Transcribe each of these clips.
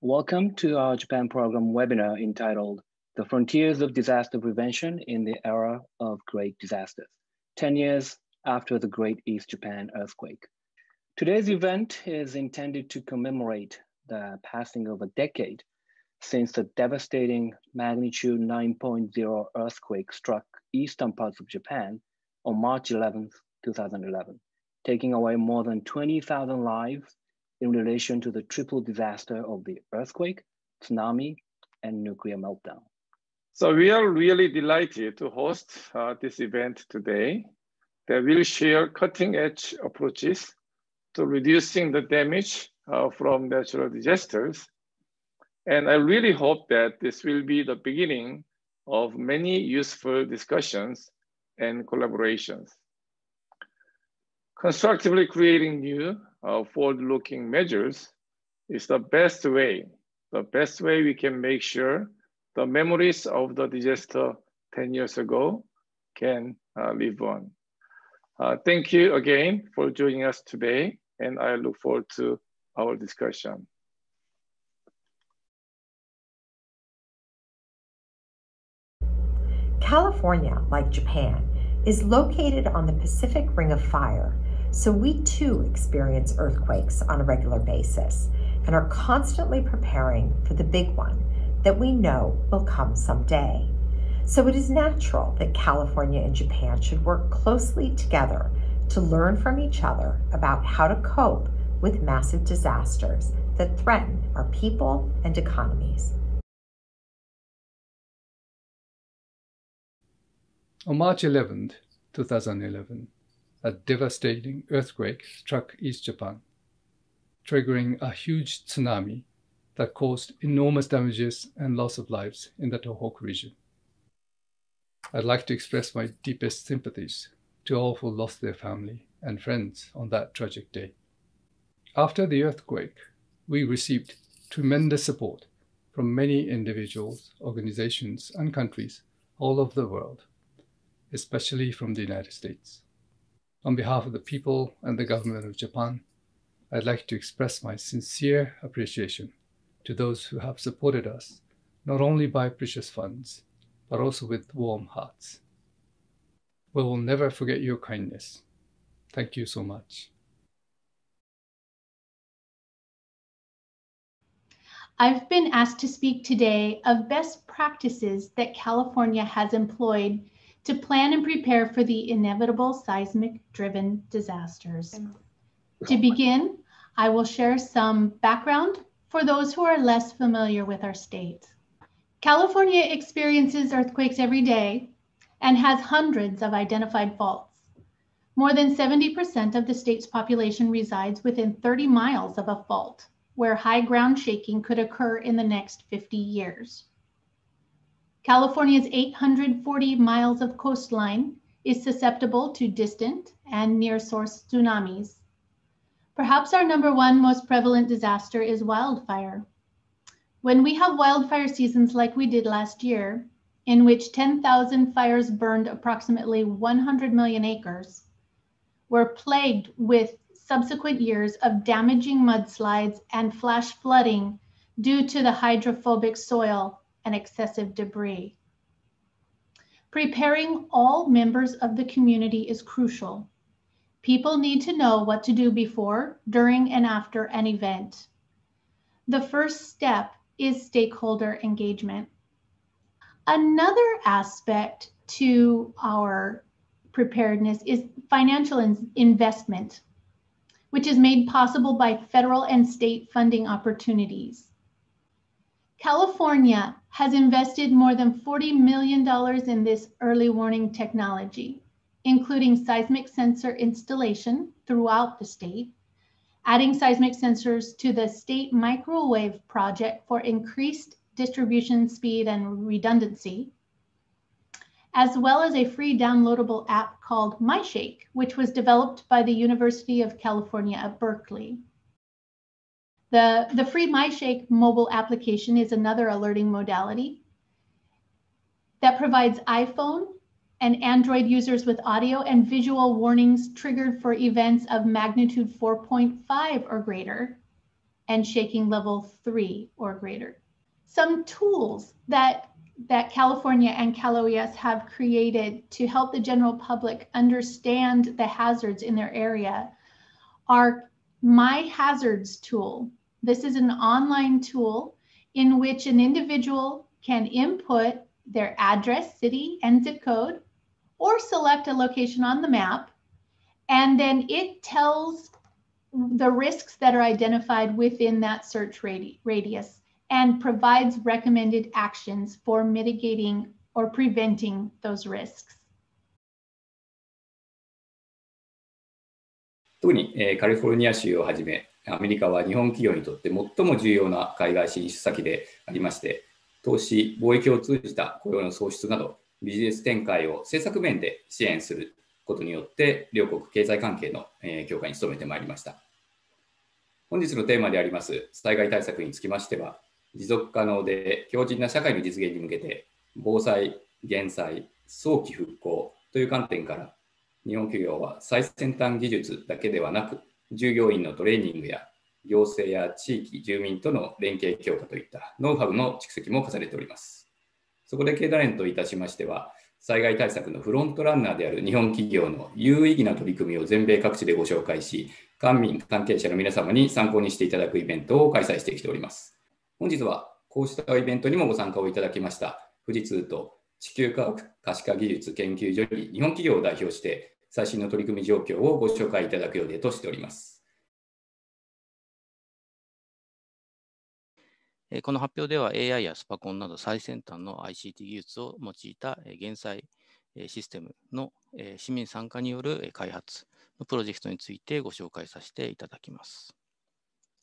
Welcome to our Japan program webinar entitled The Frontiers of Disaster Prevention in the Era of Great Disasters, 10 years after the Great East Japan Earthquake. Today's event is intended to commemorate the passing of a decade since the devastating magnitude 9.0 earthquake struck eastern parts of Japan on March 11, 2011, taking away more than 20,000 lives in relation to the triple disaster of the earthquake, tsunami, and nuclear meltdown. So we are really delighted to host this event today that will share cutting-edge approaches to reducing the damage from natural disasters. And I really hope that this will be the beginning of many useful discussions and collaborations. Constructively creating new forward-looking measures is the best way we can make sure the memories of the disaster 10 years ago can live on. Thank you again for joining us today, and I look forward to our discussion. California, like Japan, is located on the Pacific Ring of Fire, so we too experience earthquakes on a regular basis and are constantly preparing for the big one that we know will come someday. So it is natural that California and Japan should work closely together to learn from each other about how to cope with massive disasters that threaten our people and economies. On March 11, 2011, a devastating earthquake struck East Japan, triggering a huge tsunami that caused enormous damages and loss of lives in the Tohoku region. I'd like to express my deepest sympathies to all who lost their family and friends on that tragic day. After the earthquake, we received tremendous support from many individuals, organizations, and countries all over the world, especially from the United States. On behalf of the people and the government of Japan, I'd like to express my sincere appreciation to those who have supported us, not only by precious funds, but also with warm hearts. We will never forget your kindness. Thank you so much. I've been asked to speak today of best practices that California has employed to plan and prepare for the inevitable seismic-driven disasters. To begin, I will share some background for those who are less familiar with our state. California experiences earthquakes every day and has hundreds of identified faults. More than 70% of the state's population resides within 30 miles of a fault, where high ground shaking could occur in the next 50 years. California's 840 miles of coastline is susceptible to distant and near-source tsunamis. Perhaps our number one most prevalent disaster is wildfire. When we have wildfire seasons like we did last year, in which 10,000 fires burned approximately 100 million acres, we're plagued with subsequent years of damaging mudslides and flash flooding due to the hydrophobic soil and excessive debris. Preparing all members of the community is crucial. People need to know what to do before, during, and after an event. The first step is stakeholder engagement. Another aspect to our preparedness is financial investment, which is made possible by federal and state funding opportunities. California has invested more than $40 million in this early warning technology, including seismic sensor installation throughout the state, adding seismic sensors to the state microwave project for increased distribution speed and redundancy, as well as a free downloadable app called MyShake, which was developed by the University of California at Berkeley. The free MyShake mobile application is another alerting modality that provides iPhone and Android users with audio and visual warnings triggered for events of magnitude 4.5 or greater, and shaking level 3 or greater. Some tools that California and Cal OES have created to help the general public understand the hazards in their area are My Hazards tool. This is an online tool in which an individual can input their address, city, and zip code, or select a location on the map, and then it tells the risks that are identified within that search radius and provides recommended actions for mitigating or preventing those risks. 特に、カリフォルニア州をはじめ、アメリカは日本企業にとって最も重要な海外進出先でありまして、投資、貿易を通じた雇用の創出など、ビジネス展開を政策面で支援することによって、両国経済関係の強化に努めてまいりました。本日のテーマであります災害対策につきましては、持続可能で強靭な社会の実現に向けて、防災、減災、早期復興という観点から、日本企業は最先端技術だけではなく、従業員のトレーニングや行政や地域住民との連携強化といったノウハウの蓄積も重ねております。そこで経団連といたしましては、災害対策のフロントランナーである日本企業の有意義な取り組みを全米各地でご紹介し、官民関係者の皆様に参考にしていただくイベントを開催してきております。本日はこうしたイベントにもご参加をいただきました富士通と地球科学可視化技術研究所に日本企業を代表して最新の取り組み状況をご紹介いただく予定としております。この発表では AI やスパコンなど最先端の ICT 技術を用いた減災システムの市民参加による開発のプロジェクトについてご紹介させていただきます。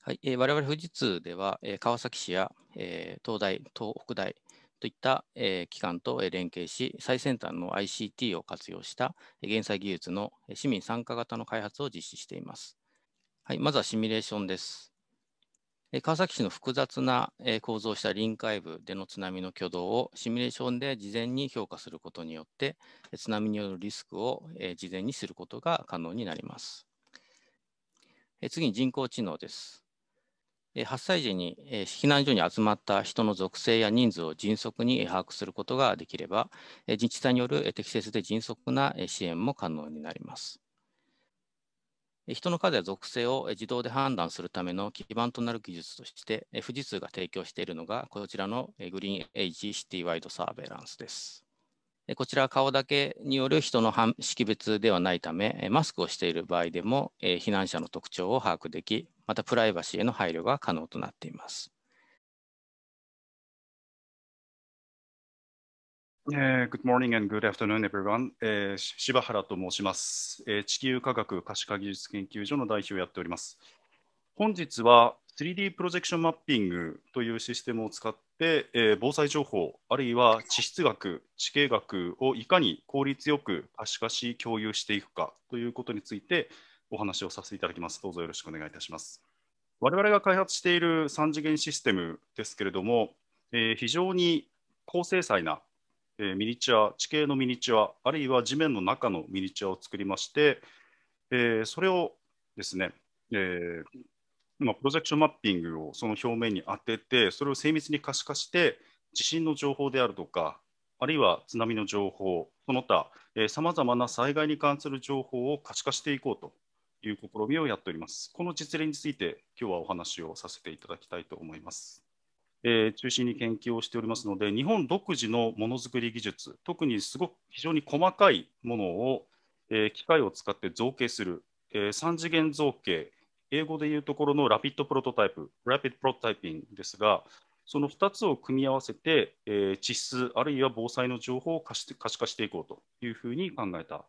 はい、我々富士通では川崎市や東大、東北大といった機関と連携し、最先端の ICT を活用した減災技術の市民参加型の開発を実施しています。はい、まずはシミュレーションです。川崎市の複雑な構造した臨海部での津波の挙動をシミュレーションで事前に評価することによって、津波によるリスクを事前に知ることが可能になります。次に人工知能です。発災時に避難所に集まった人の属性や人数を迅速に把握することができれば、自治体による適切で迅速な支援も可能になります。人の数や属性を自動で判断するための基盤となる技術として、富士通が提供しているのが、こちらのグリーンエイジシティワイドサーベランスです。こちらは顔だけによる人の識別ではないため、マスクをしている場合でも避難者の特徴を把握でき、またプライバシーへの配慮が可能となっています。Good morning and good afternoon, everyone. 柴原と申します。地球科学可視化技術研究所の代表をやっております。本日は 3D プロジェクションマッピングというシステムを使って、防災情報、あるいは地質学、地形学をいかに効率よく可視化し共有していくかということについてお話をさせていただきます。どうぞよろしくお願いいたします。我々が開発している3次元システムですけれども、非常に高精細なミニチュア、地形のミニチュア、あるいは地面の中のミニチュアを作りまして、それをですね、プロジェクションマッピングをその表面に当てて、それを精密に可視化して、地震の情報であるとか、あるいは津波の情報、その他、さまざまな災害に関する情報を可視化していこうという試みをやっております。この実例について、今日はお話をさせていただきたいと思います。中心に研究をしておりますので、日本独自のものづくり技術、特に非常に細かいものを、機械を使って造形する、3次元造形、英語でいうところのラピッドプロトタイプ、ラピッドプロトタイピングですが、その2つを組み合わせて、地質あるいは防災の情報を可視化していこうというふうに考えた。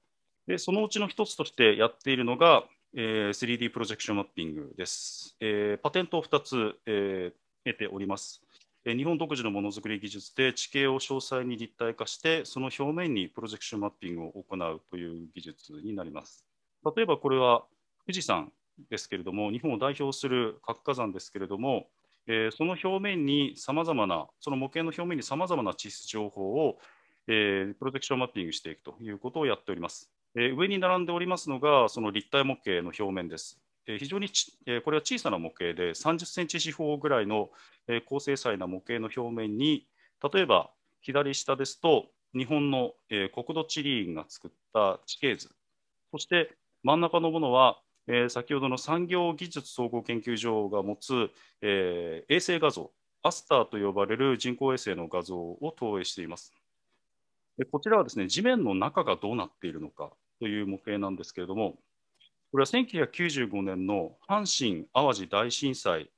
で、そのうちの一つとしてやっているのが、3D プロジェクションマッピングです。パテントを2つ、得ております。日本独自のものづくり技術で地形を詳細に立体化して、その表面にプロジェクションマッピングを行うという技術になります。例えばこれは富士山ですけれども、日本を代表する活火山ですけれども、その表面にさまざまな、その模型の表面にさまざまな地質情報を、プロジェクションマッピングしていくということをやっております。上に並んでおりますのが、その立体模型の表面です。非常にこれは小さな模型で30センチ四方ぐらいの高精細な模型の表面に、例えば左下ですと日本の国土地理院が作った地形図、そして真ん中のものは先ほどの産業技術総合研究所が持つ衛星画像、アスターと呼ばれる人工衛星の画像を投影しています。こちらはですね、地面の中がどうなっているのかという模型なんですけれども、これは1995年の阪神・淡路大震災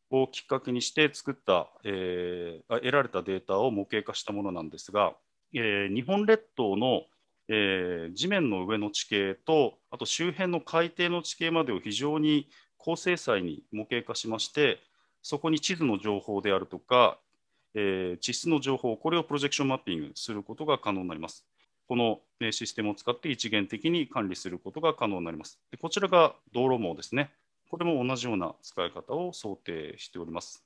をきっかけにして作った、得られたデータを模型化したものなんですが、日本列島の地面の上の地形と、あと周辺の海底の地形までを非常に高精細に模型化しまして、そこに地図の情報であるとか、地質の情報、これをプロジェクションマッピングすることが可能になります。このシステムを使って一元的に管理することが可能になります。でこちらが道路網ですね。これも同じような使い方を想定しております。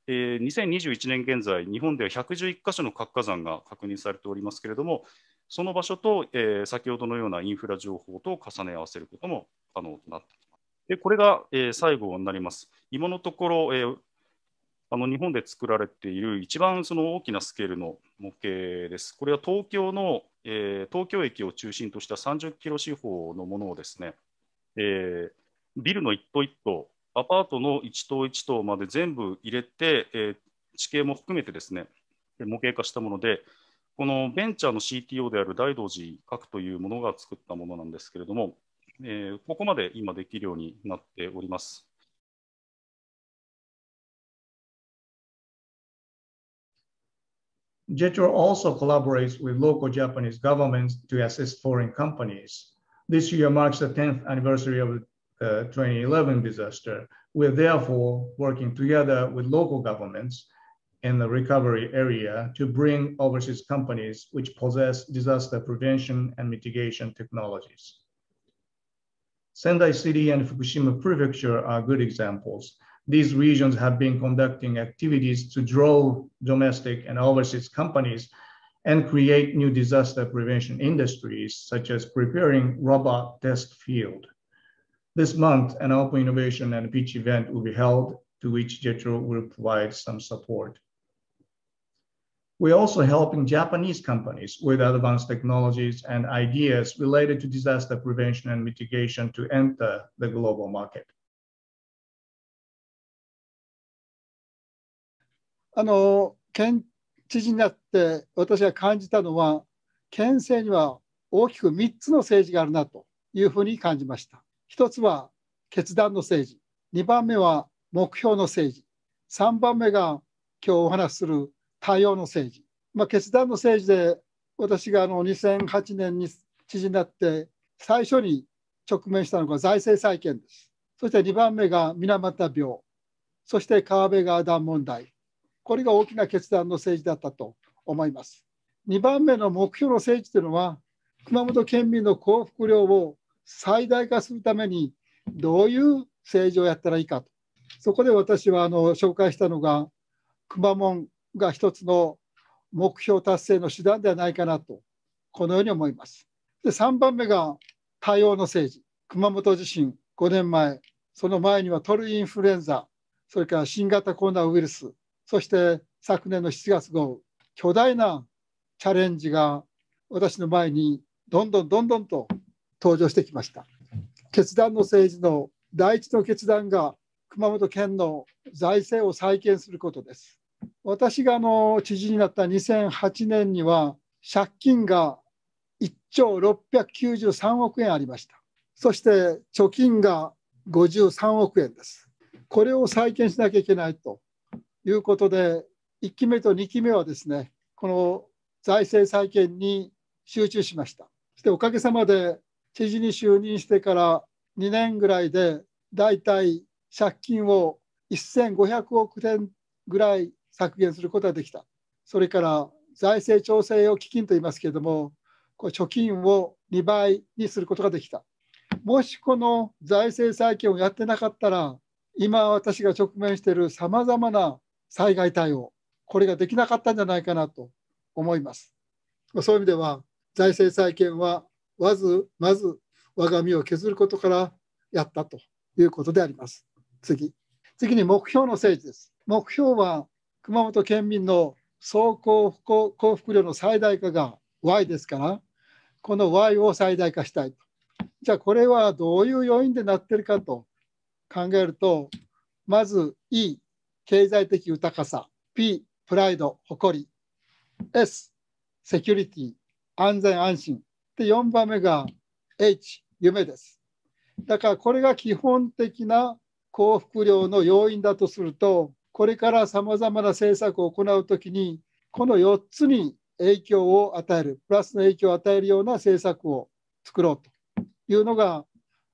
2021年現在、日本では111カ所の活火山が確認されておりますけれども、その場所と、先ほどのようなインフラ情報と重ね合わせることも可能となっています。でこれが、最後になります。今のところ、日本で作られている一番その大きなスケールの模型です。これは東京の、東京駅を中心とした30キロ四方のものをですね、ビルの一棟一棟、アパートの一棟一棟まで全部入れて、地形も含めてですね、模型化したもので、このベンチャーの CTO である大道寺閣というものが作ったものなんですけれども、ここまで今できるようになっております。JETRO also collaborates with local Japanese governments to assist foreign companies. This year marks the 10th anniversary of the 2011 disaster. We're therefore working together with local governments in the recovery area to bring overseas companies which possess disaster prevention and mitigation technologies. Sendai City and Fukushima Prefecture are good examples. These regions have been conducting activities to draw domestic and overseas companies and create new disaster prevention industries, such as preparing robot test field. This month, an open innovation and pitch event will be held, to which JETRO will provide some support. We're also helping Japanese companies with advanced technologies and ideas related to disaster prevention and mitigation to enter the global market. 県知事になって私が感じたのは、県政には大きく3つの政治があるなというふうに感じました。1つは決断の政治、2番目は目標の政治、3番目が今日お話しする多様の政治。決断の政治で私が2008年に知事になって最初に直面したのが財政再建です。そして2番目が水俣病、そして川辺川ダム問題。これが大きな決断の政治だったと思います。2番目の目標の政治というのは、熊本県民の幸福量を最大化するためにどういう政治をやったらいいかと。そこで私は紹介したのが、くまモンが一つの目標達成の手段ではないかなと、このように思います。で、3番目が多様の政治。熊本地震5年前、その前には鳥インフルエンザ、それから新型コロナウイルス、そして昨年の7月豪雨、巨大なチャレンジが私の前にどんどんと登場してきました。決断の政治の第一の決断が熊本県の財政を再建することです。私が知事になった2008年には借金が1兆693億円ありました。そして貯金が53億円です。これを再建しなきゃいけないということで、1期目と2期目はですね、この財政再建に集中しました。そしておかげさまで知事に就任してから2年ぐらいでだいたい借金を1500億円ぐらい削減することができた。それから財政調整預基金と言いますけれども、これ貯金を2倍にすることができた。もしこの財政再建をやってなかったら、今私が直面しているさまざまな災害対応、これができなかったんじゃないかなと思います。そういう意味では、財政再建はまず我が身を削ることからやったということであります。次に目標の政治です。目標は熊本県民の総幸福量の最大化が Y ですから、この Y を最大化したいと。じゃあこれはどういう要因でなっているかと考えると、まず E、経済的豊かさ、P、プライド、誇り、S、セキュリティ、安全安心。で、4番目が H、夢です。だからこれが基本的な幸福量の要因だとすると、これからさまざまな政策を行うときに、この4つに影響を与える、プラスの影響を与えるような政策を作ろうというのが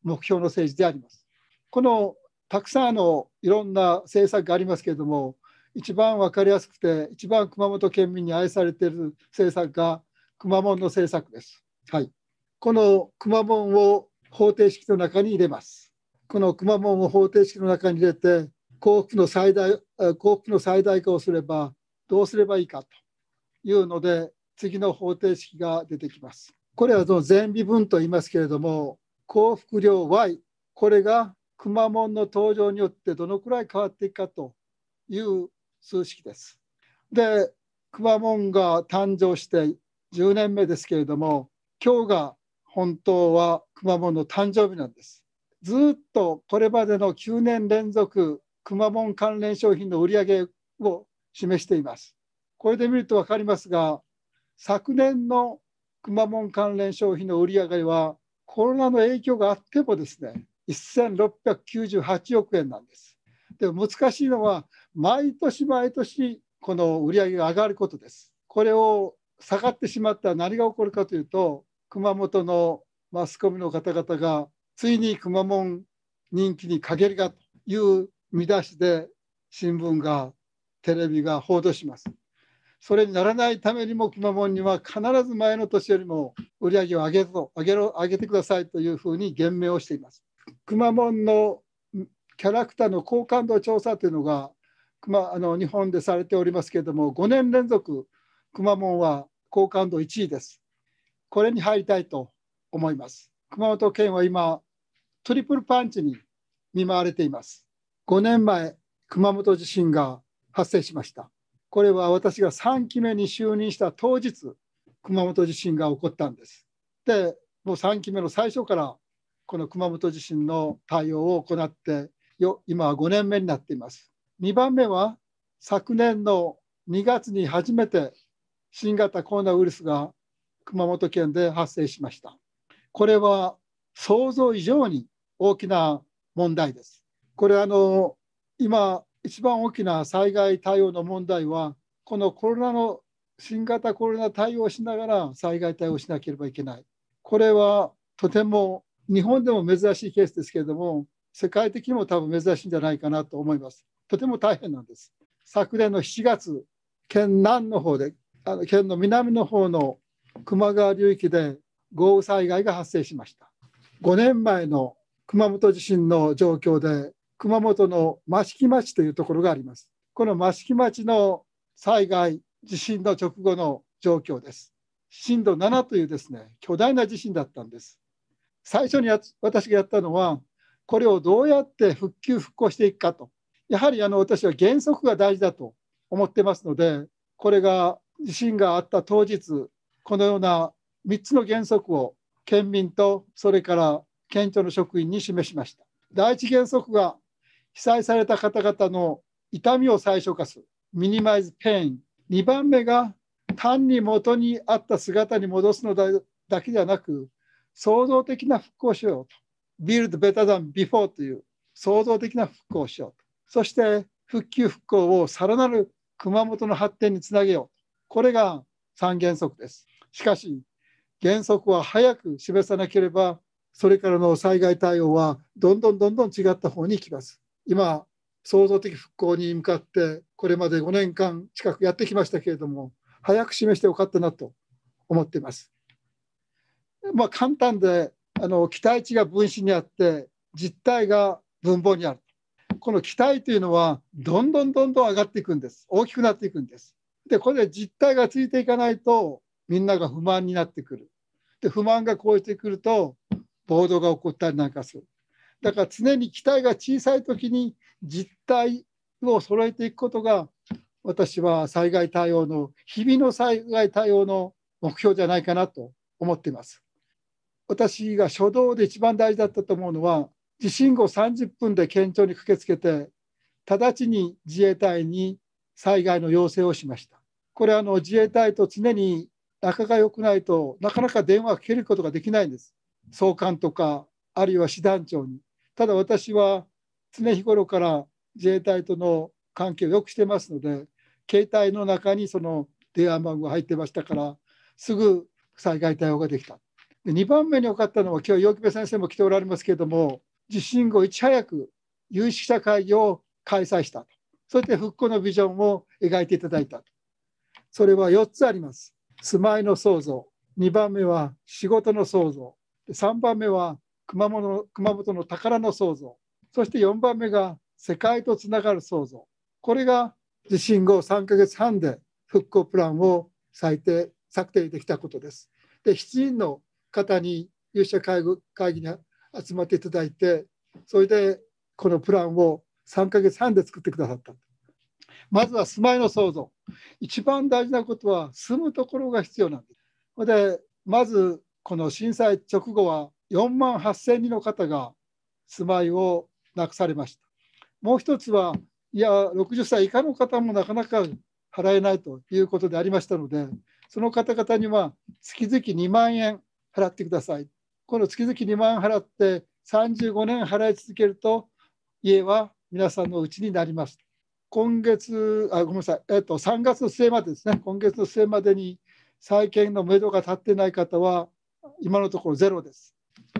目標の政治であります。このたくさんいろんな政策がありますけれども、一番分かりやすくて、一番熊本県民に愛されている政策がくまモンの政策です。はい。このくまモンを方程式の中に入れます。このくまモンを方程式の中に入れて、幸福の最大化をすればどうすればいいかというので、次の方程式が出てきます。これはその全微分と言いますけれども、幸福量 Y、これがくまモンの登場によってどのくらい変わっていくかという数式です。で、くまモンが誕生して10年目ですけれども、今日が本当はくまモンの誕生日なんです。ずっとこれまでの9年連続くまモン関連商品の売上を示しています。これで見ると分かりますが、昨年のくまモン関連商品の売上はコロナの影響があってもですね、1698億円なんです。でも難しいのは毎年毎年この売上が上がることです。これを下がってしまったら何が起こるかというと、熊本のマスコミの方々がついにくまモン人気に陰りがという見出しで新聞がテレビが報道します。それにならないためにもくまモンには必ず前の年よりも売り上げを上げてくださいというふうに言命をしています。くまモンのキャラクターの好感度調査というのが日本でされておりますけれども、5年連続くまモンは好感度1位です。これに入りたいと思います。熊本県は今トリプルパンチに見舞われています。5年前、熊本地震が発生しました。これは私が3期目に就任した当日、熊本地震が起こったんです。で、もう3期目の最初からこの熊本地震の対応を行って今は5年目になっています。2番目は昨年の2月に初めて新型コロナウイルスが熊本県で発生しました。これは想像以上に大きな問題です。これ今一番大きな災害対応の問題は、この新型コロナ対応しながら災害対応しなければいけない。これはとても日本でも珍しいケースですけれども、世界的にも多分珍しいんじゃないかなと思います。とても大変なんです。昨年の7月、県南の方で、県の南の方の球磨川流域で豪雨災害が発生しました。5年前の熊本地震の状況で、熊本の益城町というところがあります。この益城町の災害、地震の直後の状況です。震度7というですね、巨大な地震だったんです。最初に私がやったのは、これをどうやって復旧・復興していくかと。やはり私は原則が大事だと思ってますので、これが地震があった当日、このような3つの原則を県民とそれから県庁の職員に示しました。第一原則が被災された方々の痛みを最小化する、ミニマイズペイン。2番目が単に元にあった姿に戻すのだけではなく、創造的な復興をしようと。Build better than before という創造的な復興をしようと。そして復旧復興をさらなる熊本の発展につなげよう。これが3原則です。しかし、原則は早く示さなければ、それからの災害対応はどんどん違った方に行きます。今、創造的復興に向かって、これまで5年間近くやってきましたけれども、早く示してよかったなと思っています。簡単で、期待値が分子にあって、実態が分母にある。この期待というのは、どんどん上がっていくんです。大きくなっていくんです。で、これで実態がついていかないと、みんなが不満になってくる。で、不満が超えてくると、暴動が起こったりなんかする。だから常に期待が小さいときに実態を揃えていくことが、私は災害対応の、日々の災害対応の目標じゃないかなと思っています。私が初動で一番大事だったと思うのは、地震後30分で県庁に駆けつけて、直ちに自衛隊に災害の要請をしました。これは自衛隊と常に仲が良くないとなかなか電話をかけることができないんです。総監とか、あるいは師団長に。ただ私は常日頃から自衛隊との関係を良くしてますので、携帯の中にその電話番号が入ってましたから、すぐ災害対応ができた。で2番目に多かったのは、今日、陽気部先生も来ておられますけれども、地震後いち早く有識者会議を開催したと。そして復興のビジョンを描いていただいたと。それは4つあります。住まいの創造、2番目は仕事の創造、3番目は熊本の宝の創造、そして4番目が世界とつながる創造。これが地震後3ヶ月半で復興プランを策定できたことです。で、7人の方に有識者会議に集まっていただいて、それでこのプランを3ヶ月半で作ってくださった。まずは住まいの創造。一番大事なことは住むところが必要なんです。で、まずこの震災直後は4万8000人の方が住まいをなくされました。もう一つは、60歳以下の方もなかなか払えないということでありましたので、その方々には月々2万円払ってください。この月々2万円払って35年払い続けると、家は皆さんのうちになります。3月の末までですね、今月の末までに再建のめどが立ってない方は、今のところゼロです。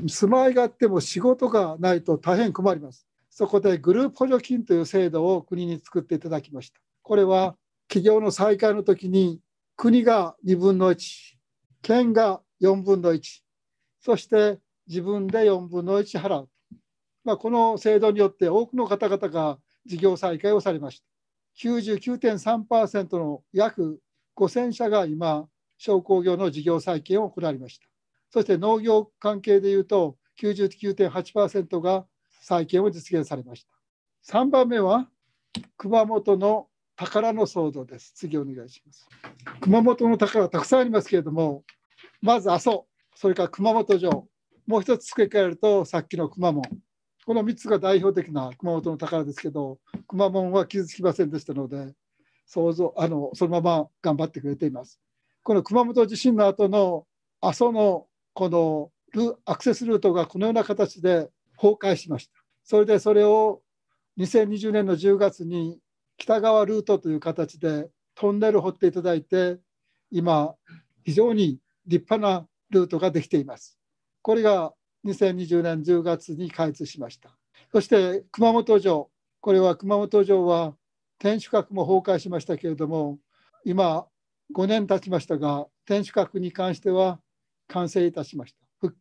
住まいがあっても仕事がないと大変困ります。そこでグループ補助金という制度を国に作っていただきました。これは企業の再開の時に国が2分の1、県が4分の1、そして自分で4分の1払う。この制度によって多くの方々が事業再開をされました。99.3% の約5000社が今、商工業の事業再建を行いました。そして農業関係でいうと 99.8% が再建を実現されました。3番目は熊本の宝の創造です。次お願いします。熊本の宝はたくさんありますけれども、まず阿蘇、それから熊本城、もう一つ付け加えるとさっきのくまモン。この3つが代表的な熊本の宝ですけど、くまモンは傷つきませんでしたので、そのまま頑張ってくれています。この熊本地震の後の阿蘇のこのアクセスルートがこのような形で崩壊しました。それを2020年の10月に北側ルートという形でトンネルを掘っていただいて、今非常に立派なルートができています。これが2020年10月に開通しました。そして熊本城、これは熊本城は天守閣も崩壊しましたけれども、今5年経ちましたが、天守閣に関しては完成いたしました。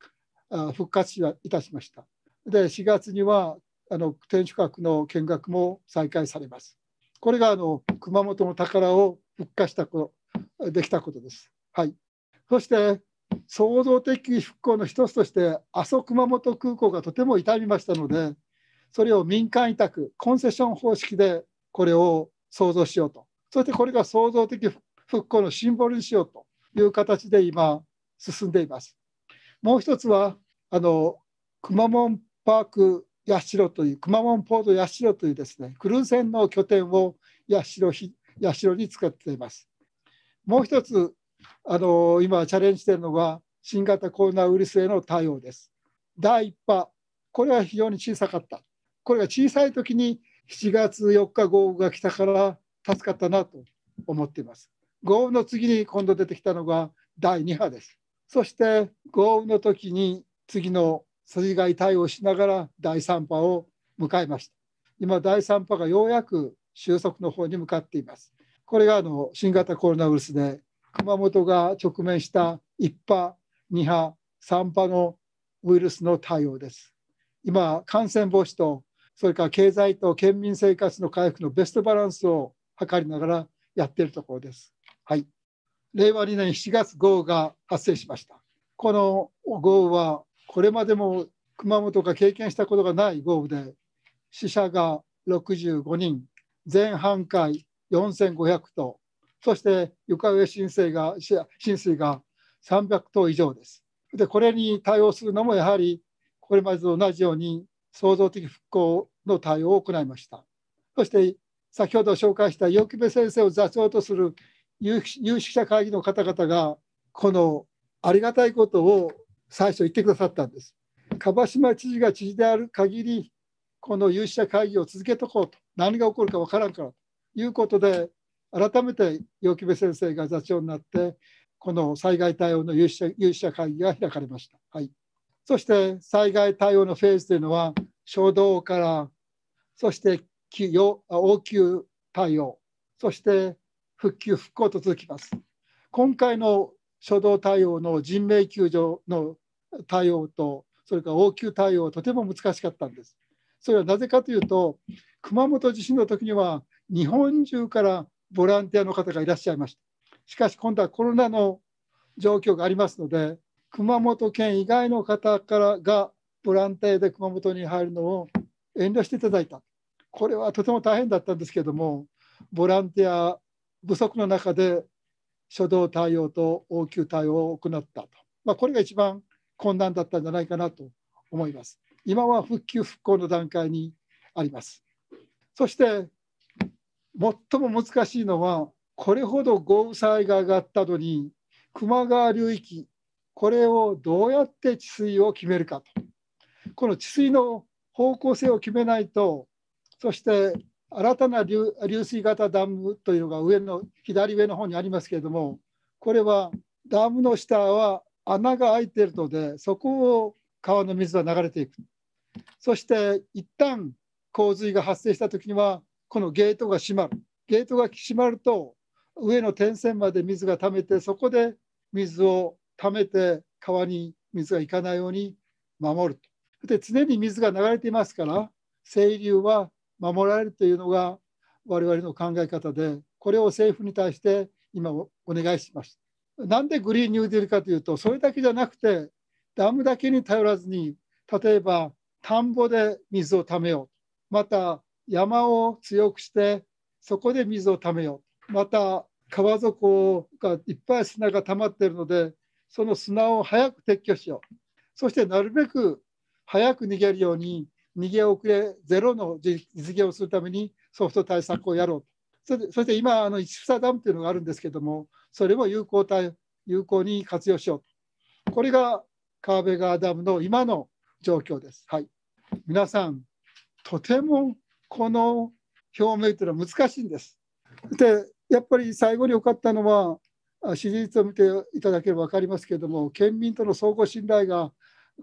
復活いたしました。で、4月には天守閣の見学も再開されます。これが熊本の宝を復活できたことです。はい。そして創造的復興の一つとして阿蘇熊本空港がとても傷みましたので、それを民間委託コンセッション方式でこれを創造しようと、そしてこれが創造的復興のシンボルにしようという形で今進んでいます。もう一つはくまモンパーク八代というくまモンポート八代というですね、クルーズ船の拠点を八代に使っています。もう一つ今チャレンジしているのが新型コロナウイルスへの対応です。第1波、これは非常に小さかった。これが小さい時に7月4日豪雨が来たから助かったなと思っています。豪雨の次に今度出てきたのが第2波です。そして豪雨の時に次の水害対応しながら第3波を迎えました。今第3波がようやく収束の方に向かっています。これが新型コロナウイルスで熊本が直面した1波、2波、3波のウイルスの対応です。今、感染防止と、それから経済と県民生活の回復のベストバランスを図りながらやっているところです。はい。令和2年7月豪雨が発生しました。この豪雨はこれまでも熊本が経験したことがない豪雨で死者が65人、全半壊4500棟、そして床上浸水が300棟以上です。で、これに対応するのもやはりこれまでと同じように創造的復興の対応を行いました。そして先ほど紹介した伊木部先生を座長とする有識者会議の方々がこのありがたいことを最初言ってくださったんです。蒲島知事が知事である限りこの有識者会議を続けておこうと、何が起こるか分からんからということで、改めて伊木部先生が座長になってこの災害対応の有識者会議が開かれました。はい、そして災害対応のフェーズというのは初動からそして応急対応、そして復旧復興と続きます。今回の初動対応の人命救助の対応とそれから応急対応はとても難しかったんです。それはなぜかというと、熊本地震の時には日本中からボランティアの方がいらっしゃいました。しかし今度はコロナの状況がありますので、熊本県以外の方からがボランティアで熊本に入るのを遠慮していただいた。これはとても大変だったんですけども、ボランティア不足の中で初動対応と応急対応を行ったと。これが一番困難だったんじゃないかなと思います。今は復旧復興の段階にあります。そして最も難しいのは、これほど豪雨災害があったのに球磨川流域、これをどうやって治水を決めるかと。この治水の方向性を決めないと、そして新たな流水型ダムというのが左上の方にありますけれども、これはダムの下は穴が開いているので、そこを川の水は流れていく。そして一旦洪水が発生したときには、このゲートが閉まる。ゲートが閉まると、上の点線まで水が溜めて、そこで水を溜めて川に水がいかないように守ると。で、常に水が流れていますから、清流は守られるというのが我々の考え方で、これを政府に対して今お願いしました。なんでグリーンニューディールかというと、それだけじゃなくて、ダムだけに頼らずに、例えば田んぼで水をためよう。また山を強くしてそこで水をためよう。また川底がいっぱい砂が溜まっているので、その砂を早く撤去しよう。そしてなるべく早く逃げるように、逃げ遅れゼロの実現をするためにソフト対策をやろうと。そして今、市房ダムというのがあるんですけども、それも有効に活用しようと。これが川辺川ダムの今の状況です。はい、皆さん、とてもこの表明というのは難しいんです。で、やっぱり最後に良かったのは、支持率を見ていただければ分かりますけれども、県民との相互信頼が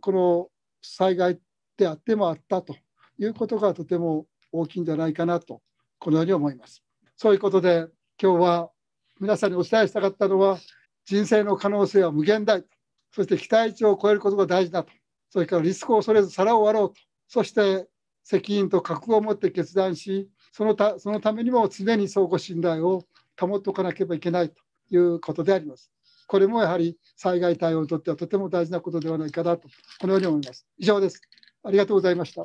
この災害であってもあったということがとても大きいんじゃないかなと、このように思います。そういうことで、今日は皆さんにお伝えしたかったのは、人生の可能性は無限大と、そして期待値を超えることが大事だと、それからリスクを恐れず皿を割ろうと、そして責任と覚悟を持って決断し、そのためにも常に相互信頼を保っておかなければいけないということであります。これもやはり災害対応にとってはとても大事なことではないかなと、このように思います。以上です。ありがとうございました。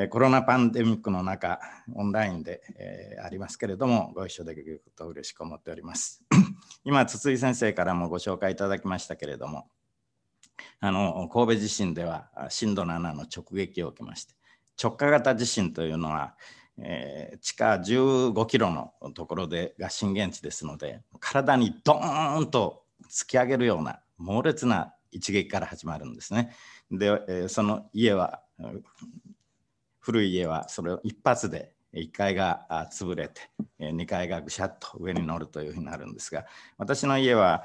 コロナパンデミックの中、オンラインで、ありますけれども、ご一緒できることを嬉しく思っております。今、筒井先生からもご紹介いただきましたけれども、神戸地震では震度7の直撃を受けまして、直下型地震というのは、地下15キロのところが震源地ですので、体にドーンと突き上げるような猛烈な一撃から始まるんですね。で、その古い家はそれを一発で1階が潰れて2階がぐしゃっと上に乗るというふうになるんですが、私の家は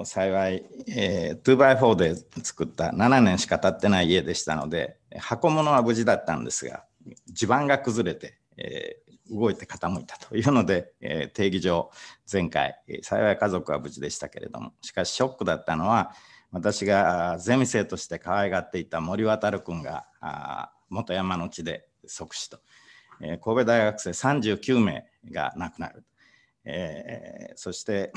幸い 2x4 で作った7年しか経ってない家でしたので、箱物は無事だったんですが、地盤が崩れて、動いて傾いたというので、定義上前回幸い家族は無事でしたけれども、しかしショックだったのは、私がゼミ生として可愛がっていた森渉君が元山の地で即死と、神戸大学生39名が亡くなる、そして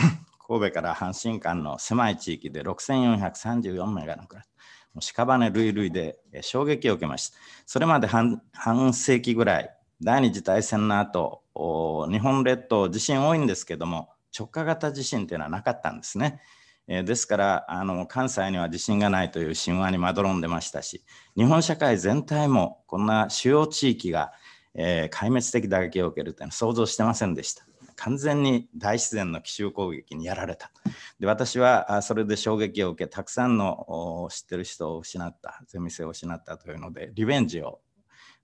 神戸から阪神間の狭い地域で6434名が亡くなった。もう屍累々で衝撃を受けました。それまで半世紀ぐらい、第二次大戦の後、日本列島地震多いんですけども、直下型地震というのはなかったんですね。ですから関西には地震がないという神話にまどろんでましたし、日本社会全体もこんな主要地域が、壊滅的打撃を受けるというのは想像してませんでした。完全に大自然の奇襲攻撃にやられた。で、私はそれで衝撃を受け、たくさんの知ってる人を失った、ゼミ生を失ったというので、リベンジを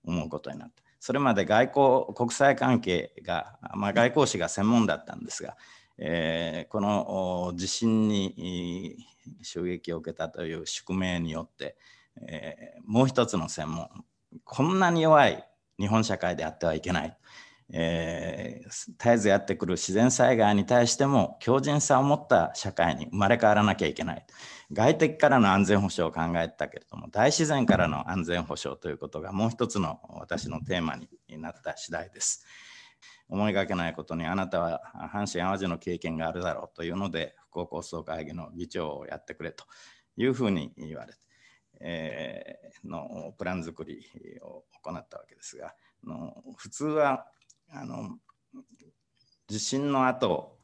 思うことになった。それまで国際関係が、外交史が専門だったんですが、この地震に襲撃を受けたという宿命によって、もう一つの専門、こんなに弱い日本社会であってはいけない。絶えずやってくる自然災害に対しても強靭さを持った社会に生まれ変わらなきゃいけない。外敵からの安全保障を考えてたけれども、大自然からの安全保障ということがもう一つの私のテーマになった次第です。思いがけないことに、あなたは阪神・淡路の経験があるだろうというので、復興構想会議の議長をやってくれというふうに言われて、のプラン作りを行ったわけですが、普通は地震の後、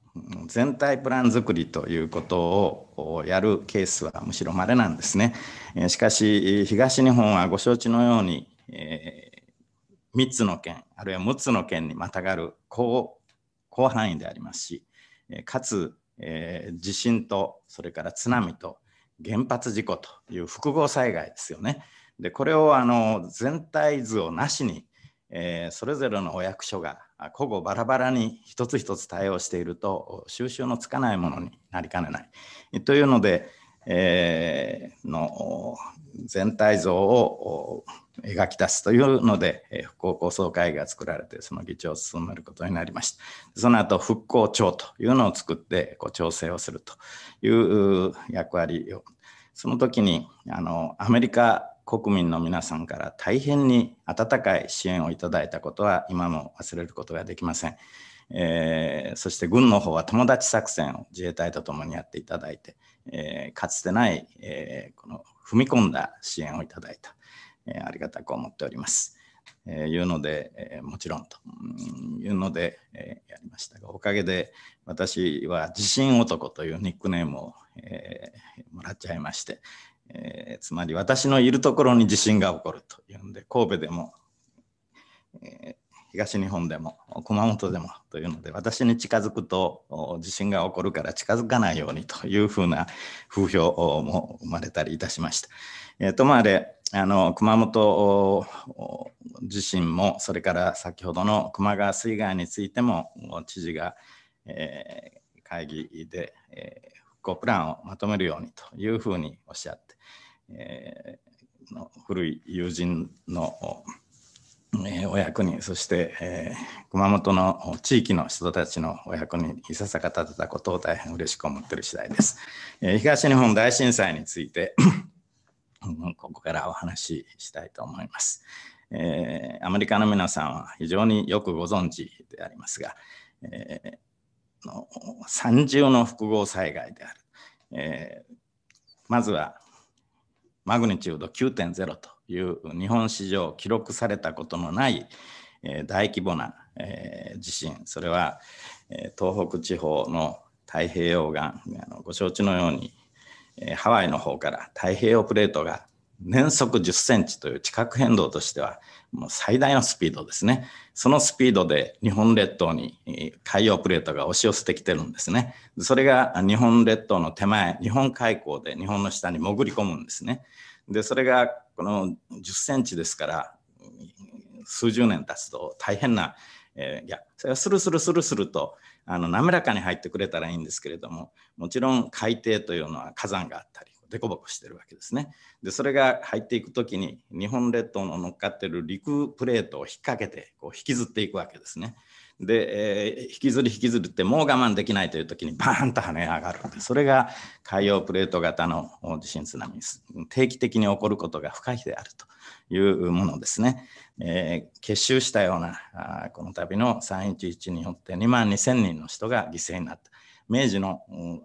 全体プラン作りということをやるケースはむしろ稀なんですね。しかし東日本はご承知のように、3つの県あるいは6つの県にまたがる広範囲でありますし、かつ、地震とそれから津波と原発事故という複合災害ですよね。でこれを全体図をなしに、それぞれのお役所が個々バラバラに一つ一つ対応していると収拾のつかないものになりかねない。というので、全体像を描き出すというので、復興構想会議が作られて、その議長を務めることになりました。その後復興庁というのを作って調整をするという役割を、その時にアメリカ国民の皆さんから大変に温かい支援をいただいたことは今も忘れることができません。そして軍の方は友達作戦を自衛隊とともにやっていただいて、かつてない、この踏み込んだ支援をいただいた、ありがたく思っております。いうので、もちろんというので、やりましたが、おかげで私は地震男というニックネームを、もらっちゃいまして、つまり私のいるところに地震が起こるというんで、神戸でも、東日本でも熊本でもというので、私に近づくと地震が起こるから近づかないようにというふうな風評も生まれたりいたしました。ともあれ熊本地震も、それから先ほどの球磨川水害についても知事が、会議で、復興プランをまとめるようにというふうにおっしゃって、古い友人のお役に、そして、熊本の地域の人たちのお役にいささか立てたことを大変嬉しく思っている次第です。東日本大震災についてここからお話ししたいと思います。アメリカの皆さんは非常によくご存知でありますが、三重の複合災害である。まずはマグニチュード 9.0 という日本史上記録されたことのない大規模な地震、それは東北地方の太平洋岸、ご承知のようにハワイの方から太平洋プレートが年速10センチという地殻変動としてはもう最大のスピードですね。そのスピードで日本列島に海洋プレートが押し寄せてきてるんですね。それが日本列島の手前、日本海溝で日本の下に潜り込むんですね。でそれがこの10センチですから、数十年経つと大変な、それがスルスルスルスルと滑らかに入ってくれたらいいんですけれども、もちろん海底というのは火山があったり凸凹してるわけですね。でそれが入っていくときに日本列島の乗っかってる陸プレートを引っ掛けて引きずっていくわけですね。で、引きずりってもう我慢できないというときにバーンと跳ね上がる。それが海洋プレート型の地震津波です。定期的に起こることが不可避であるというものですね。結集したようなこの度の3.11によって2万2000人の人が犠牲になった。明治の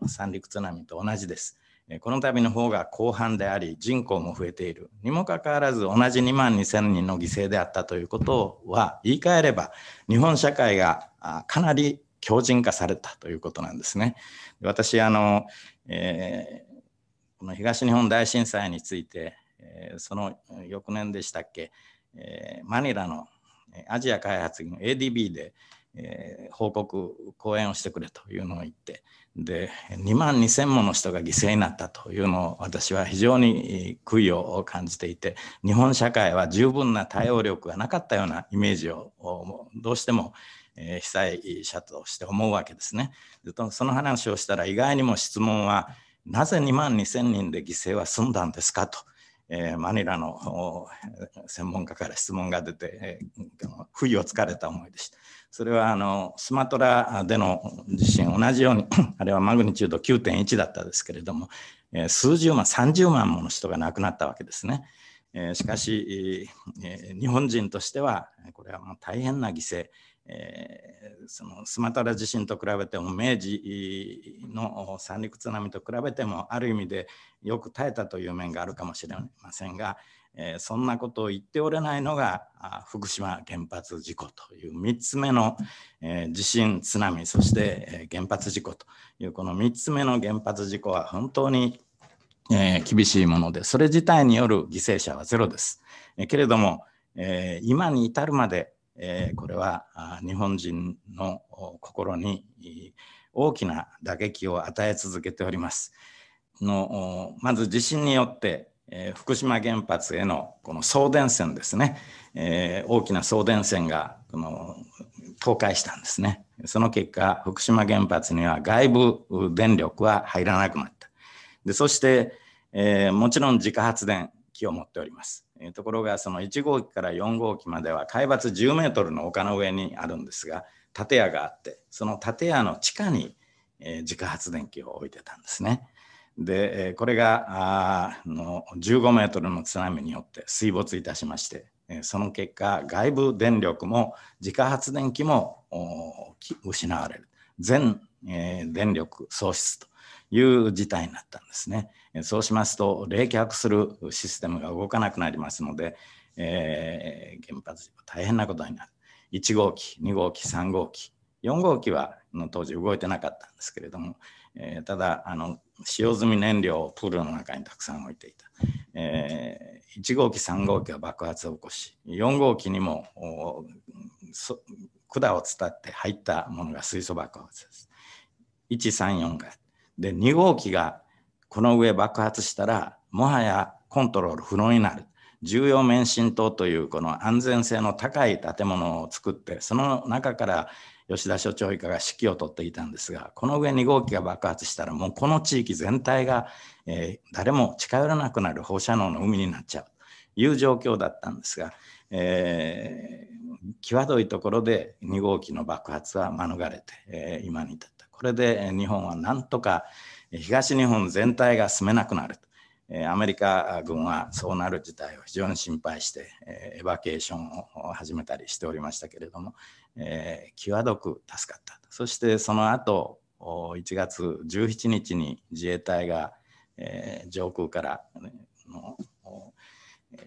三陸津波と同じです。この度の方が広範であり人口も増えているにもかかわらず同じ2万2000人の犠牲であったということは言い換えれば日本社会がかなり強靭化されたということなんですね。私この東日本大震災についてその翌年でしたっけマニラのアジア開発銀 ADB で報告講演をしてくれというのを言ってで2万2000もの人が犠牲になったというのを私は非常に悔いを感じていて日本社会は十分な対応力がなかったようなイメージをどうしても被災者として思うわけですね。その話をしたら意外にも質問はなぜ2万2000人で犠牲は済んだんですかとマニラの専門家から質問が出て不意をつかれた思いでした。それはスマトラでの地震同じようにあれはマグニチュード 9.1 だったですけれども数十万30万もの人が亡くなったわけですね。しかし日本人としてはこれはもう大変な犠牲そのスマトラ地震と比べても明治の三陸津波と比べてもある意味でよく耐えたという面があるかもしれませんがそんなことを言っておれないのが福島原発事故という3つ目の地震津波そして原発事故というこの3つ目の原発事故は本当に厳しいものでそれ自体による犠牲者はゼロです。けれども今に至るまでこれは日本人の心に大きな打撃を与え続けております。まず地震によって福島原発へのこの送電線ですね、大きな送電線が倒壊したんですね。その結果福島原発には外部電力は入らなくなった。でそして、もちろん自家発電機を持っております。ところがその1号機から4号機までは海抜10メートルの丘の上にあるんですが建屋があってその建屋の地下に自家発電機を置いてたんですね。でこれが15メートルの津波によって水没いたしましてその結果外部電力も自家発電機も失われる全電力喪失という事態になったんですね。そうしますと冷却するシステムが動かなくなりますので、原発大変なことになる。1号機2号機3号機4号機は当時動いてなかったんですけれども、ただ使用済み燃料をプールの中にたくさん置いていた。1号機3号機は爆発を起こし4号機にも管を伝って入ったものが水素爆発です。134がで2号機がこの上爆発したらもはやコントロール不能になる。重要免震棟というこの安全性の高い建物を作ってその中から吉田所長以下が指揮を執っていたんですがこの上2号機が爆発したらもうこの地域全体が、誰も近寄らなくなる放射能の海になっちゃうという状況だったんですが、際どいところで2号機の爆発は免れて、今に至った。これで日本はなんとか東日本全体が住めなくなると。アメリカ軍はそうなる事態を非常に心配してエバケーションを始めたりしておりましたけれども、際どく助かった。そしてその後1月17日に自衛隊が、上空から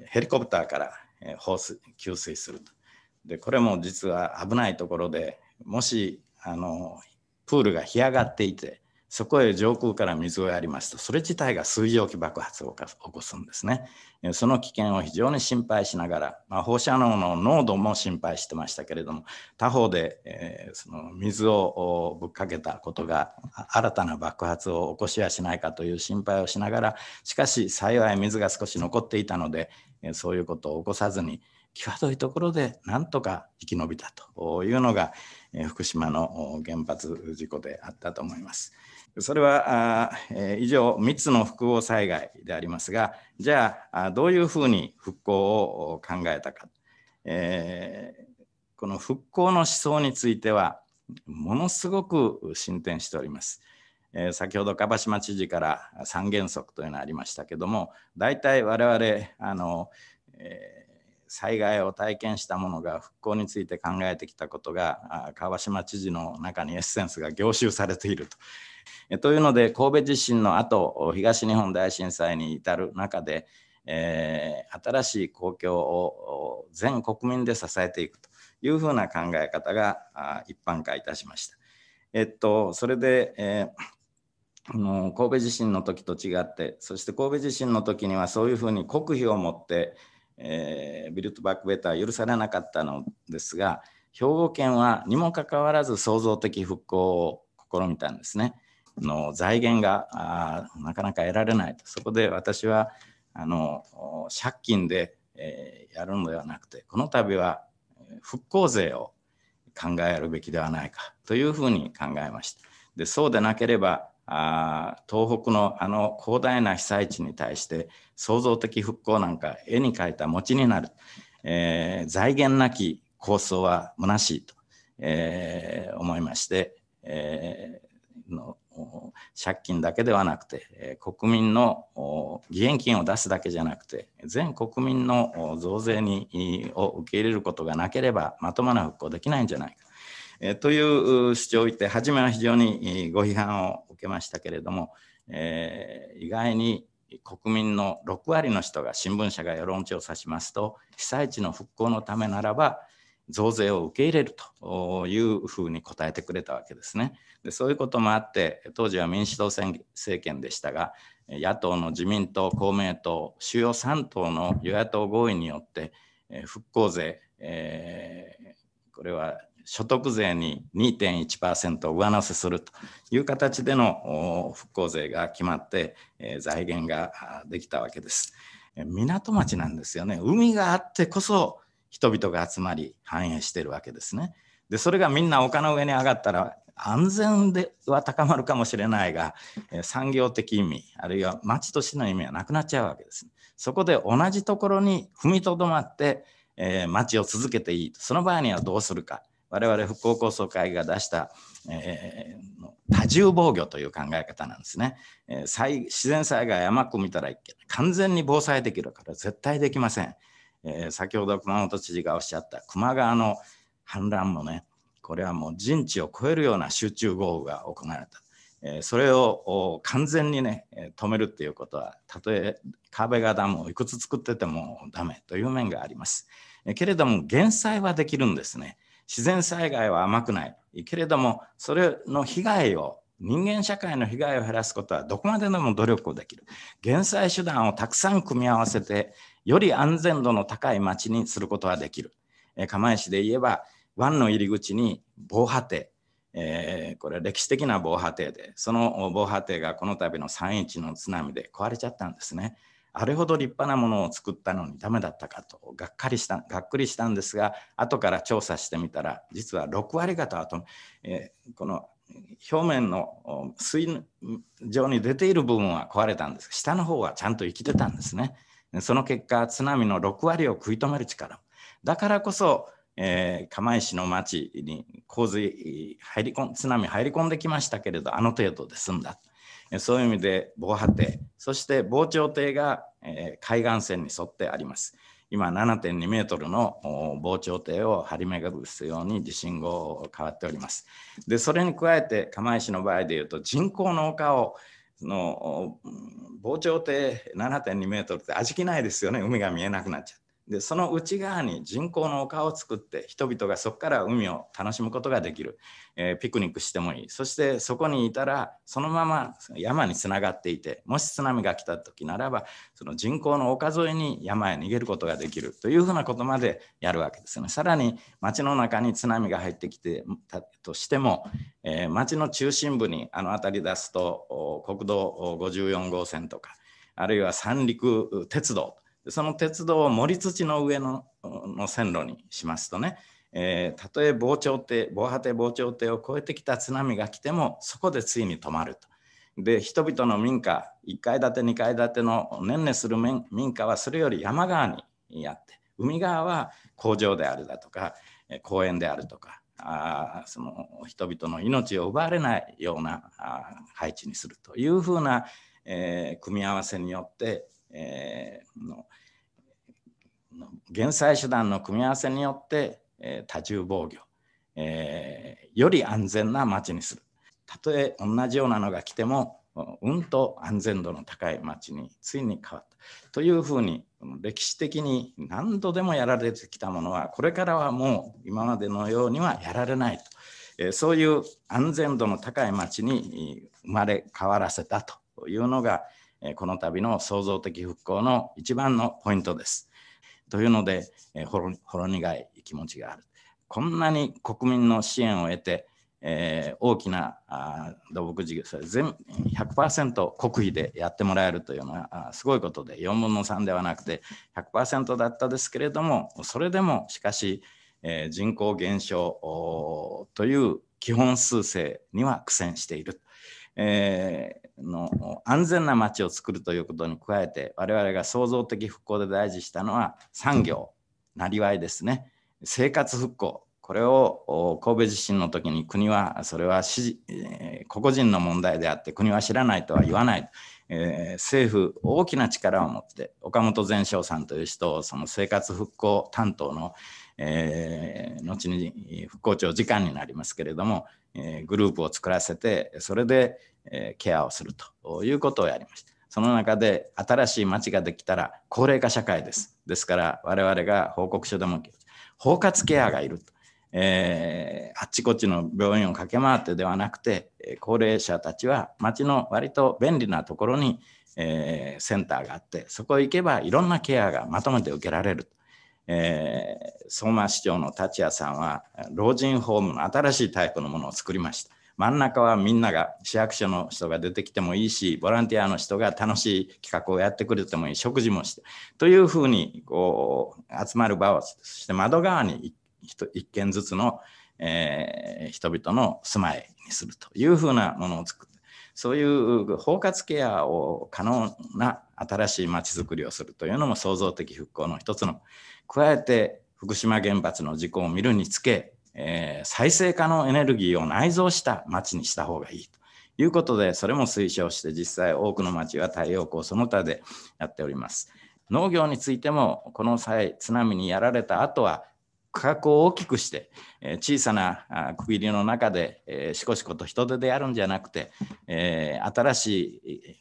ヘリコプターから給水すると。でこれも実は危ないところでもしプールが干上がっていてそこへ上空から水をやりますとそれ自体が水蒸気爆発を起こすんですね。その危険を非常に心配しながら、放射能の濃度も心配してましたけれども他方で、その水をぶっかけたことが新たな爆発を起こしはしないかという心配をしながらしかし幸い水が少し残っていたのでそういうことを起こさずに際どいところでなんとか生き延びたというのが福島の原発事故であったと思います。それは以上3つの複合災害でありますがじゃあどういうふうに復興を考えたか、この復興の思想についてはものすごく進展しております。先ほど蒲島知事から3原則というのがありましたけども大体我々災害を体験した者が復興について考えてきたことが川島知事の中にエッセンスが凝集されていると。というので神戸地震の後東日本大震災に至る中で、新しい公共を全国民で支えていくというふうな考え方が一般化いたしました。それで、神戸地震の時と違って、そして神戸地震の時にはそういうふうに国費を持って、ビルドバックベターは許されなかったのですが、兵庫県はにもかかわらず創造的復興を試みたんですね。財源がなかなか得られないと。そこで私は借金で、やるのではなくて、この度は復興税を考えるべきではないかというふうに考えました。で、そうでなければ東北の広大な被災地に対して創造的復興なんか絵に描いた餅になる、財源なき構想は虚しいと、思いまして、借金だけではなくて国民の義援金を出すだけじゃなくて全国民の増税を受け入れることがなければまともな復興できないんじゃないか、という主張を言って初めは非常にご批判を受けましたけれども、意外に国民の6割の人が新聞社が世論調査しますと被災地の復興のためならば増税を受け入れるというふうに答えてくれたわけですね。でそういうこともあって当時は民主党政権でしたが野党の自民党公明党主要3党の与野党合意によって復興税、これは所得税に 2.1% 上乗せするという形での復興税が決まって財源ができたわけです。港町なんですよね。海があってこそ人々が集まり繁栄しているわけですね。でそれがみんな丘の上に上がったら安全では高まるかもしれないが産業的意味あるいは町としての意味はなくなっちゃうわけです。そこで同じところに踏みとどまって町を続けていいと。その場合にはどうするか。我々復興構想会議が出した、多重防御という考え方なんですね。自然災害甘く見たらいけない。完全に防災できるから絶対できません。先ほど熊本知事がおっしゃった球磨川の氾濫もね、これはもう人知を超えるような集中豪雨が行われた。それを完全にね止めるっていうことはたとえ川辺川ダムをいくつ作っててもダメという面があります。けれども減災はできるんですね。自然災害は甘くないけれどもそれの被害を人間社会の被害を減らすことはどこまででも努力をできる。減災手段をたくさん組み合わせてより安全度の高い町にすることはできる。釜石で言えば湾の入り口に防波堤、これは歴史的な防波堤でその防波堤がこの度の3.11の津波で壊れちゃったんですね。あれほど立派なものを作ったのにダメだったかとがっくりしたんですが後から調査してみたら実は6割方はこの表面の水上に出ている部分は壊れたんですが下の方はちゃんと生きてたんですね。その結果津波の6割を食い止める力だからこそ釜石の町に洪水津波入り込んできましたけれどあの程度で済んだ。そういう意味で防波堤そして防潮堤が海岸線に沿ってあります。今 7.2 メートルの防潮堤を張り巡るように地震後変わっております。でそれに加えて釜石の場合でいうと人工の丘を防潮堤 7.2 メートルって味気ないですよね。海が見えなくなっちゃう。でその内側に人工の丘を作って人々がそこから海を楽しむことができる、ピクニックしてもいい。そしてそこにいたらそのまま山につながっていてもし津波が来た時ならばその人工の丘沿いに山へ逃げることができるというふうなことまでやるわけですね。さらに町の中に津波が入ってきてたとしても、町の中心部に辺り出すと国道54号線とかあるいは三陸鉄道その鉄道を盛り土の上の線路にしますとね、たとえ防波堤防潮堤を越えてきた津波が来てもそこでついに止まると。で人々の民家1階建て2階建てのねんねする民家はそれより山側にあって海側は工場であるだとか公園であるとかその人々の命を奪われないような配置にするというふうな、組み合わせによって減災手段の組み合わせによって、多重防御、より安全な町にする。たとえ同じようなのが来てもと安全度の高い町についに変わったというふうに、歴史的に何度でもやられてきたものはこれからはもう今までのようにはやられないと、そういう安全度の高い町に生まれ変わらせたというのがこの度の創造的復興の一番のポイントです。というので、ほろ苦い気持ちがある。こんなに国民の支援を得て、大きな土木事業、それ100% 国費でやってもらえるというのはすごいことで、4分の3ではなくて 100% だったですけれども、それでもしかし、人口減少という基本数勢には苦戦している。安全な町を作るということに加えて、我々が創造的復興で大事したのは産業、なりわいですね。生活復興、これを神戸地震の時に国はそれは個々人の問題であって国は知らないとは言わない、政府大きな力を持って岡本善昌さんという人をその生活復興担当の、後に復興庁次官になりますけれども、グループを作らせてそれで、ケアをするということをやりました。その中で新しい町ができたら高齢化社会です。ですから我々が報告書でも包括ケアがいると。あっちこっちの病院を駆け回ってではなくて、高齢者たちは町の割と便利なところに、センターがあって、そこへ行けばいろんなケアがまとめて受けられる。相馬市長の立谷さんは老人ホームの新しいタイプのものを作りました。真ん中はみんなが、市役所の人が出てきてもいいし、ボランティアの人が楽しい企画をやってくれてもいい、食事もしてというふうにこう集まる場を、そして窓側に一軒ずつの、人々の住まいにするというふうなものを作って、そういう包括ケアを可能な新しいまちづくりをするというのも創造的復興の一つの。加えて福島原発の事故を見るにつけ、再生可能エネルギーを内蔵した町にした方がいいということで、それも推奨して、実際多くの町は太陽光その他でやっております。農業についてもこの際津波にやられた後は区画を大きくして、小さな区切りの中で、しこしこと人手でやるんじゃなくて、新しい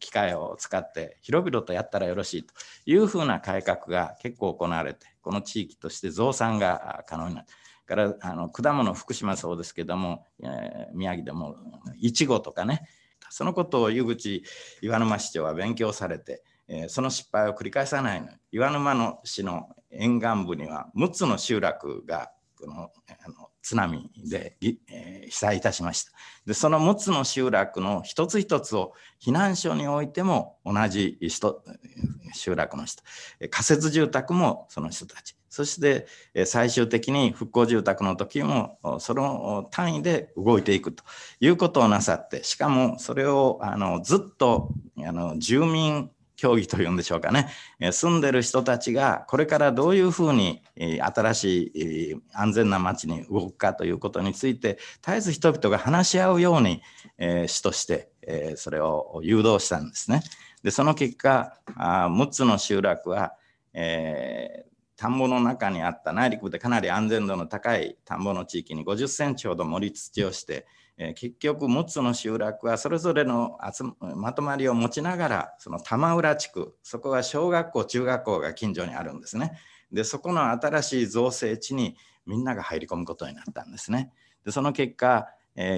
機械を使って広々とやったらよろしいというふうな改革が結構行われて、この地域として増産が可能になる。から果物、福島そうですけども、宮城でもいちごとかね、そのことを湯口岩沼市長は勉強されて、その失敗を繰り返さないの。岩沼の市の沿岸部には6つの集落がこの津波で、被災いたしました。でその6つの集落の一つ一つを避難所においても同じ集落の人、仮設住宅もその人たち、そして最終的に復興住宅の時もその単位で動いていくということをなさって、しかもそれをずっと住民協議というんでしょうかね、住んでる人たちがこれからどういうふうに新しい安全な町に動くかということについて絶えず人々が話し合うように市としてそれを誘導したんですね。でその結果6つの集落は田んぼの中にあった内陸部でかなり安全度の高い田んぼの地域に50センチほど盛り土をして、結局6つの集落はそれぞれのまとまりを持ちながら、その玉浦地区、そこは小学校中学校が近所にあるんですね。でそこの新しい造成地にみんなが入り込むことになったんですね。でその結果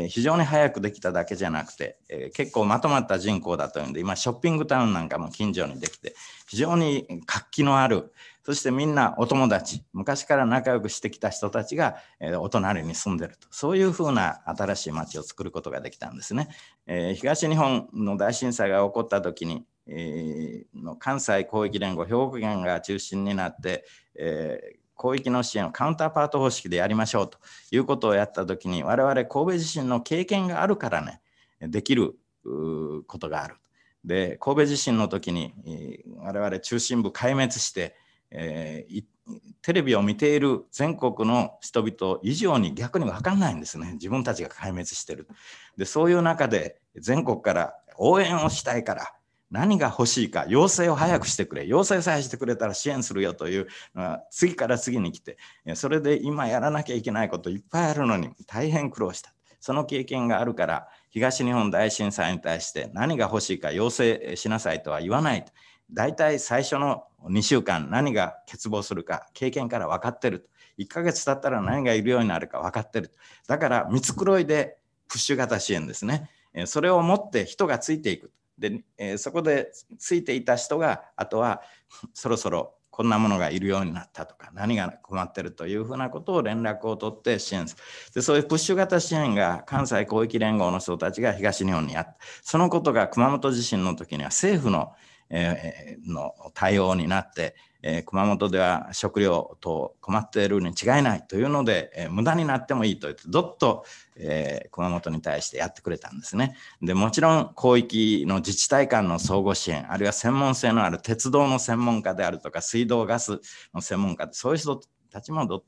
非常に早くできただけじゃなくて、結構まとまった人口だというんで、今ショッピングタウンなんかも近所にできて非常に活気のある、そしてみんなお友達、昔から仲良くしてきた人たちがお隣に住んでると、そういうふうな新しい町を作ることができたんですね。東日本の大震災が起こった時に関西広域連合兵庫県が中心になって広域の支援をカウンターパート方式でやりましょうということをやった時に、我々神戸地震の経験があるからねできることがある。で神戸地震の時に我々中心部壊滅してテレビを見ている全国の人々以上に逆に分かんないんですね。自分たちが壊滅してる。でそういう中で全国から応援をしたいから何が欲しいか、要請を早くしてくれ、要請さえしてくれたら支援するよというのが次から次に来て、それで今やらなきゃいけないこといっぱいあるのに大変苦労した。その経験があるから、東日本大震災に対して何が欲しいか要請しなさいとは言わない。大体最初の2週間何が欠乏するか経験から分かってる。1ヶ月経ったら何がいるようになるか分かってる。だから見繕いでプッシュ型支援ですね。それを持って人がついていく。で、そこでついていた人があとはそろそろこんなものがいるようになったとか何が困ってるというふうなことを連絡を取って支援する。でそういうプッシュ型支援が関西広域連合の人たちが東日本にやった。そのことが熊本地震の時には政府の対応になって、熊本では食料等困っているに違いないというので、無駄になってもいいと言ってどっと、熊本に対してやってくれたんですね。でもちろん広域の自治体間の相互支援、あるいは専門性のある鉄道の専門家であるとか水道ガスの専門家で、そういう人たちも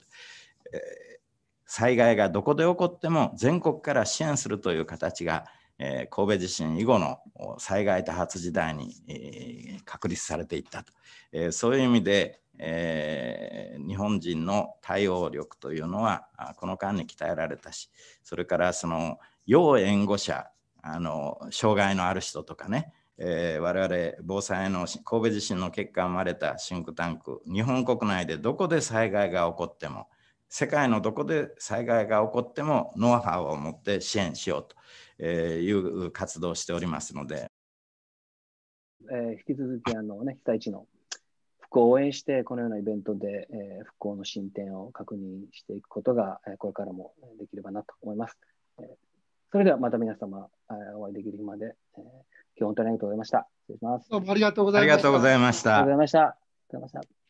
災害がどこで起こっても全国から支援するという形が神戸地震以後の災害多発時代に確立されていったと、そういう意味で、日本人の対応力というのはこの間に鍛えられたし、それからその要援護者、障害のある人とかね、我々防災の神戸地震の結果生まれたシンクタンク、日本国内でどこで災害が起こっても、世界のどこで災害が起こってもノウハウを持って支援しようという活動をしておりますので、引き続き被災地の復興を応援してこのようなイベントで復興の進展を確認していくことがこれからもできればなと思います。それではまた皆様お会いできる日まで今日本当にありがとうございました。失礼します。どうもありがとうございました。ありがとうございました。ありがとうございました。